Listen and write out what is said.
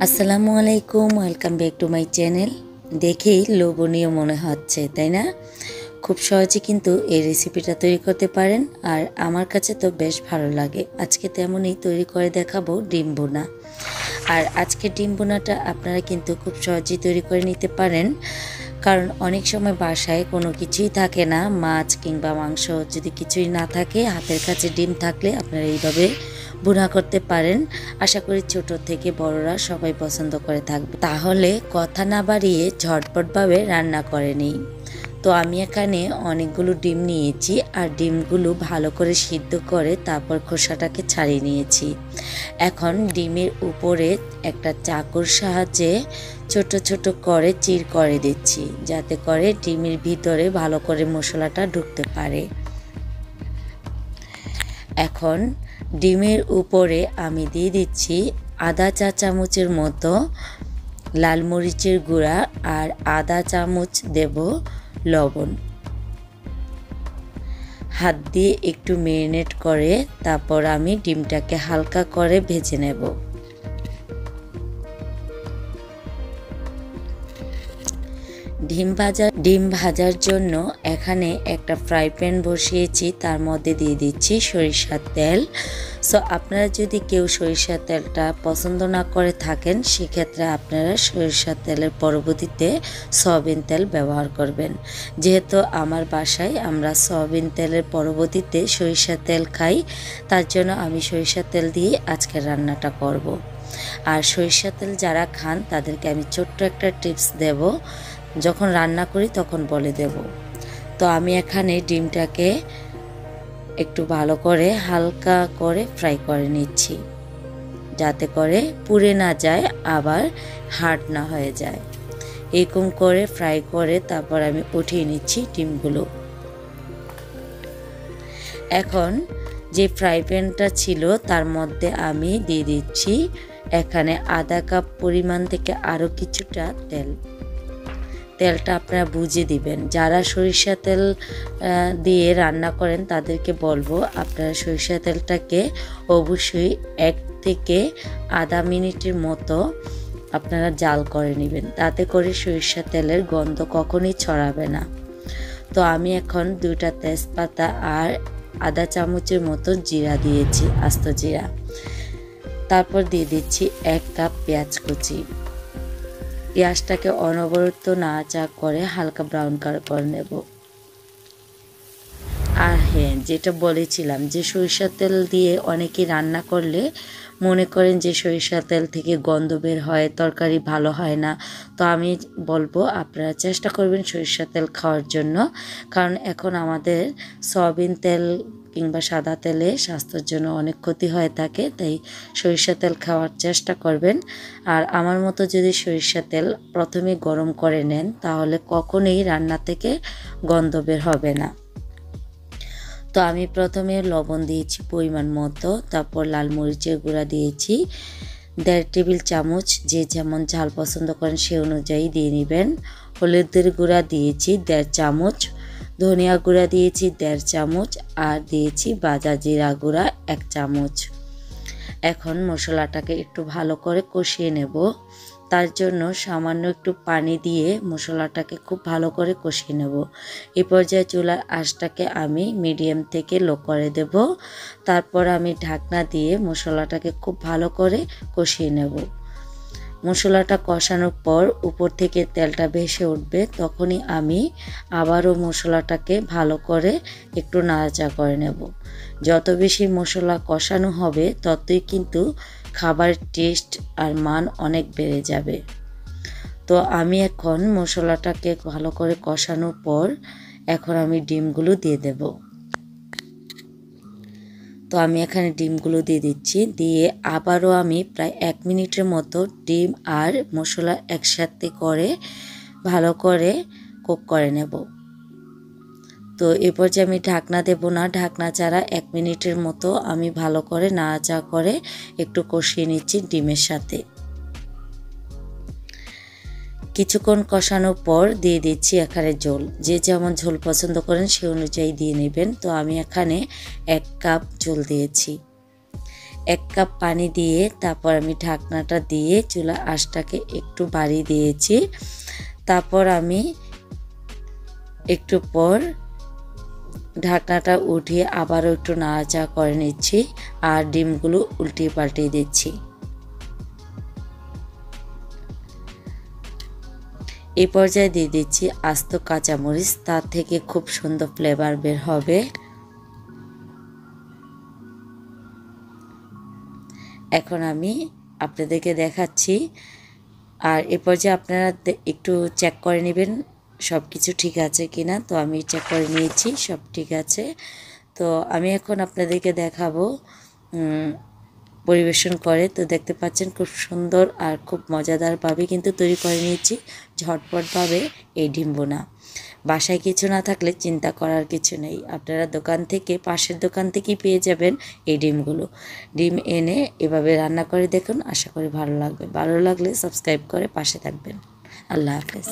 আসসালামু আলাইকুম, welcome back to my channel. দেখেই লোভনীয় মনে হচ্ছে, তাই না? খুব সহজে কিন্তু এই রেসিপিটা তৈরি করতে পারেন, আর আমার কাছে তো বেশ ভালো লাগে। আজকে তেমনই তৈরি করে দেখাবো ডিম বোনা। আর আজকে ডিম বোনাটা আপনারা কিন্তু খুব সহজেই তৈরি করে নিতে পারেন, কারণ অনেক সময় বাসায় কোনো কিছুই থাকে না, মাছ কিংবা মাংস যদি কিছুই না থাকে, হাতের কাছে ডিম থাকলে আপনারা এইভাবে ভুনা করতে পারেন। আশা করি ছোট থেকে বড়রা সবাই পছন্দ করে থাকবে। তাহলে কথা না বাড়িয়ে ঝটপটভাবে রান্না করে নিই। তো আমি এখানে অনেকগুলো ডিম নিয়েছি, আর ডিমগুলো ভালো করে সিদ্ধ করে তারপর খোসাটাকে ছাড়িয়ে নিয়েছি। এখন ডিমের উপরে একটা চাকুর সাহায্যে ছোট ছোট করে চির করে দিচ্ছি, যাতে করে ডিমের ভিতরে ভালো করে মশলাটা ঢুকতে পারে। এখন ডিমের উপরে আমি দিয়ে দিচ্ছি আধা চা চামচের মতো লাল মরিচের গুঁড়া, আর আধা চামচ দেব লবণ। হাত দিয়ে একটু ম্যারিনেট করে তারপর আমি ডিমটাকে হালকা করে ভেজে নেব। ডিম ভাজার জন্য এখানে একটা ফ্রাই প্যান বসিয়েছি, তার মধ্যে দিয়ে দিচ্ছি সরিষার তেল। সো আপনারা যদি কেউ সরিষার তেলটা পছন্দ না করে থাকেন, সেক্ষেত্রে আপনারা সরিষার তেলের পরবর্তীতে সয়াবিন তেল ব্যবহার করবেন। যেহেতু আমার বাসায় আমরা সয়াবিন তেলের পরবর্তীতে সরিষার তেল খাই, তার জন্য আমি সরিষার তেল দিয়ে আজকের রান্নাটা করব। আর সরিষার তেল যারা খান তাদেরকে আমি ছোট্ট একটা টিপস দেব, যখন রান্না করি তখন বলে দেব। তো আমি এখানে ডিমটাকে একটু ভালো করে হালকা করে ফ্রাই করে নিচ্ছি, যাতে করে পুড়ে না যায়, আবার হার্ড না হয়ে যায়। এরকম করে ফ্রাই করে তারপর আমি উঠিয়ে নিচ্ছি ডিমগুলো। এখন যে ফ্রাই প্যানটা ছিল তার মধ্যে আমি দিয়ে দিচ্ছি এখানে আধা কাপ পরিমাণ থেকে আরও কিছুটা তেল। তেলটা আপনারা বুঝে দিবেন। যারা সরিষা তেল দিয়ে রান্না করেন তাদেরকে বলবো আপনারা সরিষা তেলটাকে অবশ্যই 1 থেকে আধা মিনিটের মতো আপনারা জাল করে নেবেন, তাতে করে সরিষা তেলের গন্ধ কখনোই ছড়াবে না। তো আমি এখন 2টা তেজপাতা আর আধা চামচের মতো জিরা দিয়েছি, আস্ত জিরা। তারপর দিয়ে দিচ্ছি 1 কাপ পেঁয়াজ কুচি। পেঁয়াজটাকে অনবরত নাড়াচাড়া করে হালকা ব্রাউন কালার করে নেব। আর হ্যাঁ, যেটা বলেছিলাম যে সরিষার তেল দিয়ে অনেকে রান্না করলে মনে করেন যে সরিষার তেল থেকে গন্ধ বের হয়, তরকারি ভালো হয় না। তো আমি বলবো আপনারা চেষ্টা করবেন সরিষার তেল খাওয়ার জন্য, কারণ এখন আমাদের সয়াবিন তেল কিংবা সাদা তেলে স্বাস্থ্যের জন্য অনেক ক্ষতি হয়ে থাকে, তাই সরিষা তেল খাওয়ার চেষ্টা করবেন। আর আমার মতো যদি সরিষা তেল প্রথমে গরম করে নেন, তাহলে কখনোই রান্না থেকে গন্ধ বের হবে না। তো আমি প্রথমে লবণ দিয়েছি পরিমাণ মতো, তারপর লাল মরিচের গুঁড়া দিয়েছি 1.5 টেবিল চামচ, যে যেমন ঝাল পছন্দ করেন সে অনুযায়ী দিয়ে নেবেন। হলুদের গুঁড়া দিয়েছি 1.5 চামচ, ধনিয়া গুঁড়া দিয়েছি 1.5 চামচ, আর দিয়েছি ভাজা জিরা গুঁড়া 1 চামচ। এখন মশলাটাকে একটু ভালো করে কষিয়ে নেব। তার জন্য সামান্য একটু পানি দিয়ে মশলাটাকে খুব ভালো করে কষিয়ে নেব। এই পর্যায়ে চুলার আঁচটাকে আমি মিডিয়াম থেকে লো করে দেব। তারপর আমি ঢাকনা দিয়ে মশলাটাকে খুব ভালো করে কষিয়ে নেব। মশলাটা কষানোর পর উপর থেকে তেলটা ভেসে উঠবে, তখনই আমি আবারও মশলাটাকে ভালো করে একটু নাড়াচাড়া করে নেব। যত বেশি মশলা কষানো হবে ততই কিন্তু খাবারের টেস্ট আর মান অনেক বেড়ে যাবে। তো আমি এখন মশলাটাকে ভালো করে কষানোর পর এখন আমি ডিমগুলো দিয়ে দেব। তো আমি এখানে ডিমগুলো দিয়ে দিচ্ছি, দিয়ে আবারও আমি প্রায় 1 মিনিটের মতো ডিম আর মশলা একসাথে করে ভালো করে কুক করে নেব। তো এই পর্যায়ে আমি ঢাকনা দেব না, ঢাকনা ছাড়া 1 মিনিটের মতো আমি ভালো করে নাড়াচাড়া করে একটু কষিয়ে নিচ্ছি ডিমের সাথে। কিছুক্ষণ কষানোর পর দিয়ে দিচ্ছি এখানে ঝোল। যে যেমন ঝোল পছন্দ করেন সে অনুযায়ী দিয়ে নেবেন। তো আমি এখানে 1 কাপ ঝোল দিয়েছি। 1 কাপ পানি দিয়ে তারপর আমি ঢাকনাটা দিয়ে চুলার আঁচটাকে একটু বাড়িয়ে দিয়েছি। তারপর আমি একটু পর ঢাকনাটা উঠিয়ে আবারও একটু নাড়াচাড়া করে নিচ্ছি আর ডিমগুলো উল্টিয়ে পাল্টিয়ে দিচ্ছি। এই পর্যায়ে দিয়ে দিচ্ছি আস্ত কাঁচামরিচ, তার থেকে খুব সুন্দর ফ্লেভার বের হবে। এখন আমি আপনাদেরকে দেখাচ্ছি, আর এ পর্যায়ে আপনারা একটু চেক করে নেবেন সব কিছু ঠিক আছে কিনা। তো আমি চেক করে নিয়েছি, সব ঠিক আছে। তো আমি এখন আপনাদেরকে দেখাবো পরিবেশন করে। তো দেখতে পাচ্ছেন খুব সুন্দর আর খুব মজাদারভাবে কিন্তু তৈরি করে নিয়েছি ঝটপটভাবে এই ডিম ভুনা। বাসায় কিছু না থাকলে চিন্তা করার কিছু নেই, আপনারা দোকান থেকে, পাশের দোকান থেকেই পেয়ে যাবেন এই ডিমগুলো। ডিম এনে এভাবে রান্না করে দেখুন, আশা করি ভালো লাগবে। ভালো লাগলে সাবস্ক্রাইব করে পাশে থাকবেন। আল্লাহ হাফেজ।